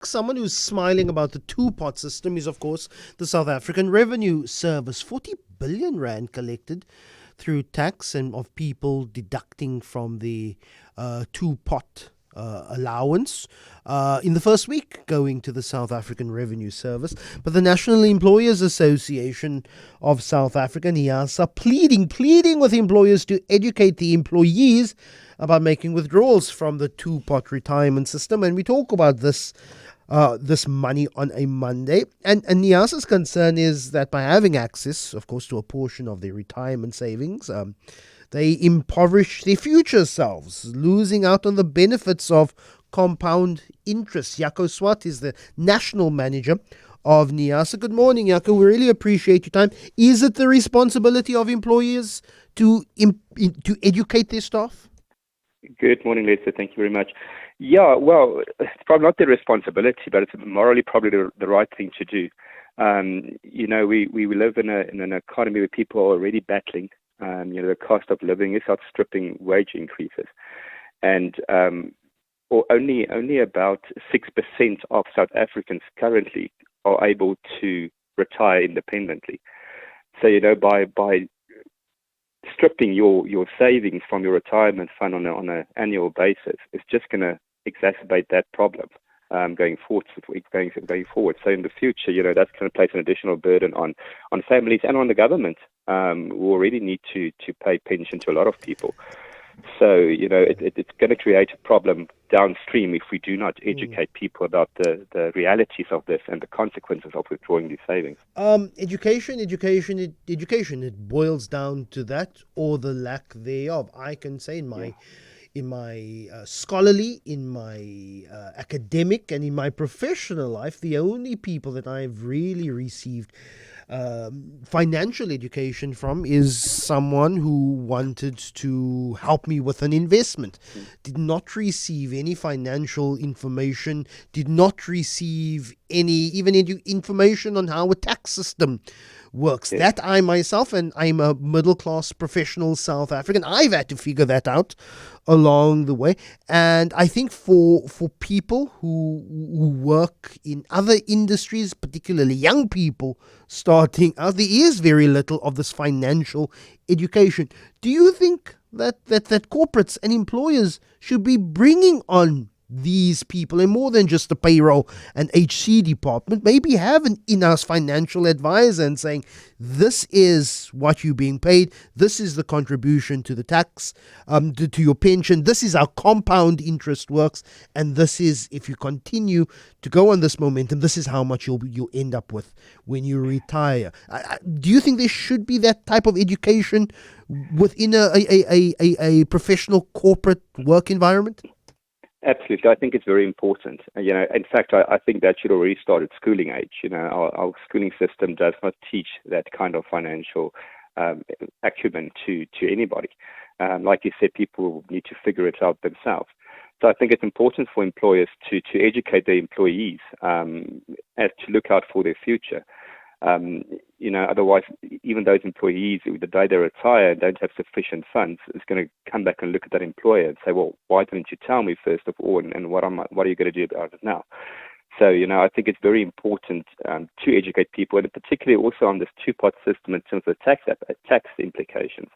Someone who's smiling about the two-pot system is, of course, the South African Revenue Service. 40 billion rand collected through tax and of people deducting from the two-pot allowance in the first week going to the South African Revenue Service. But the National Employers Association of South Africa, NIASA, pleading with employers to educate the employees about making withdrawals from the two-pot retirement system. And we talk about this money on a Monday. And NIASA's concern is that by having access, of course, to a portion of their retirement savings, they impoverish their future selves, losing out on the benefits of compound interest. Jaco Swart is the national manager of NIASA. Good morning, Jaco. We really appreciate your time. Is it the responsibility of employers to educate their staff? Good morning, Lisa. Thank you very much. Yeah, well, it's probably not their responsibility, but it's morally probably the right thing to do. We live in an economy where people are already battling. The cost of living is outstripping wage increases, and only about 6% of South Africans currently are able to retire independently. So by stripping your savings from your retirement fund on an annual basis is just going to exacerbate that problem going forward. So in the future, that's going to place an additional burden on families and on the government, who already need to pay pension to a lot of people. So it's going to create a problem downstream if we do not educate people about the realities of this and the consequences of withdrawing these savings. Education. It boils down to that or the lack thereof. I can say in my scholarly, in my academic, and in my professional life, the only people that I've really received financial education from is someone who wanted to help me with an investment. Did not receive any financial information, did not receive any information on how a tax system works. That I myself, and I'm a middle class professional South African, I've had to figure that out along the way. And I think for people who work in other industries, particularly young people starting out, there is very little of this financial education. Do you think that corporates and employers should be bringing on these people, and more than just the payroll and HC department, maybe have an in-house financial advisor and saying, this is what you're being paid, this is the contribution to the tax, to your pension, this is how compound interest works, and this is, if you continue to go on this momentum, this is how much you'll end up with when you retire. Do you think there should be that type of education within a professional corporate work environment? Absolutely. I think it's very important. In fact, I think that should already start at schooling age. Our schooling system does not teach that kind of financial acumen to anybody. Like you said, people need to figure it out themselves. So I think it's important for employers to educate their employees as to look out for their future. Otherwise, even those employees, the day they retire and don't have sufficient funds, is going to come back and look at that employer and say, well, why didn't you tell me first of all, and what are you going to do about it now? So, I think it's very important to educate people, and particularly also on this two-pot system in terms of tax implications.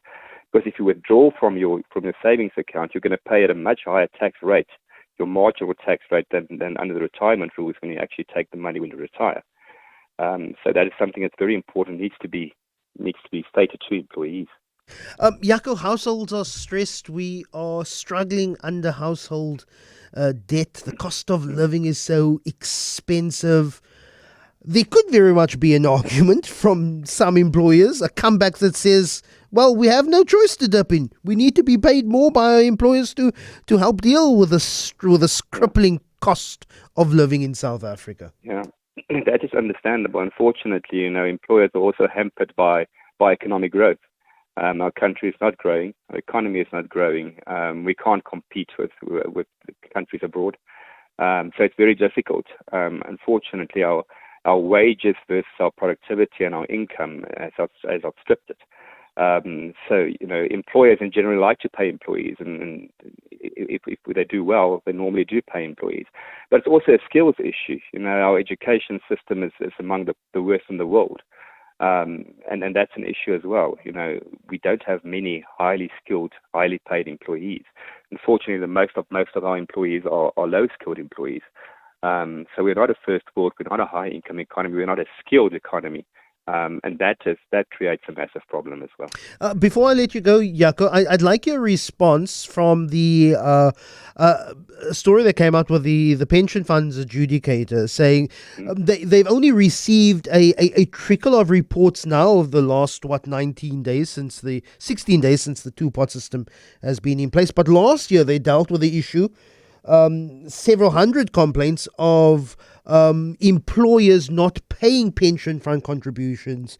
Because if you withdraw from your savings account, you're going to pay at a much higher tax rate, your marginal tax rate, than under the retirement rules when you actually take the money when you retire. So that is something that's very important, needs to be stated to employees. Jaco, households are stressed. We are struggling under household debt. The cost of living is so expensive. There could very much be an argument from some employers, a comeback that says, well, we have no choice to dip in. We need to be paid more by our employers to help deal with this crippling cost of living in South Africa. Yeah. That is understandable. Unfortunately, employers are also hampered by economic growth. Our country is not growing. Our economy is not growing. We can't compete with countries abroad. So it's very difficult. Unfortunately, our wages versus our productivity and our income has outstripped it. So, employers in general like to pay employees, and if they do well, they normally do pay employees. But it's also a skills issue. Our education system is among the worst in the world. And that's an issue as well. We don't have many highly skilled, highly paid employees. Unfortunately, most of our employees are low skilled employees. So we're not a first world, we're not a high income economy, we're not a skilled economy. And that creates a massive problem as well. Before I let you go, Jaco, I'd like your response from the story that came out with the pension funds adjudicator saying they've only received a trickle of reports now of the last 16 days since the two-pot system has been in place. But last year they dealt with the issue. Several hundred complaints of employers not paying pension fund contributions.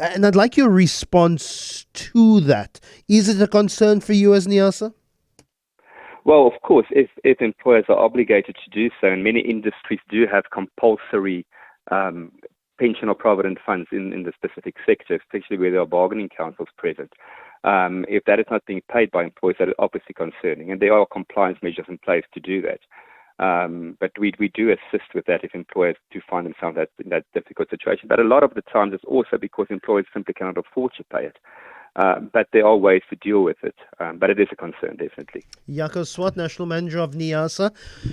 And I'd like your response to that. Is it a concern for you as NIASA? Well, of course, if employers are obligated to do so, and many industries do have compulsory pension or provident funds in the specific sector, especially where there are bargaining councils present. If that is not being paid by employers, that is obviously concerning, and there are compliance measures in place to do that. But we do assist with that if employers do find themselves in that difficult situation. But a lot of the times it's also because employers simply cannot afford to pay it. But there are ways to deal with it. But it is a concern, definitely. Jaco Swart, National Manager of NIASA.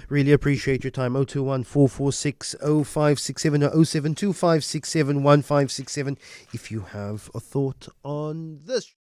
Really appreciate your time. 021 446 0567 or 072 567 1567 if you have a thought on this.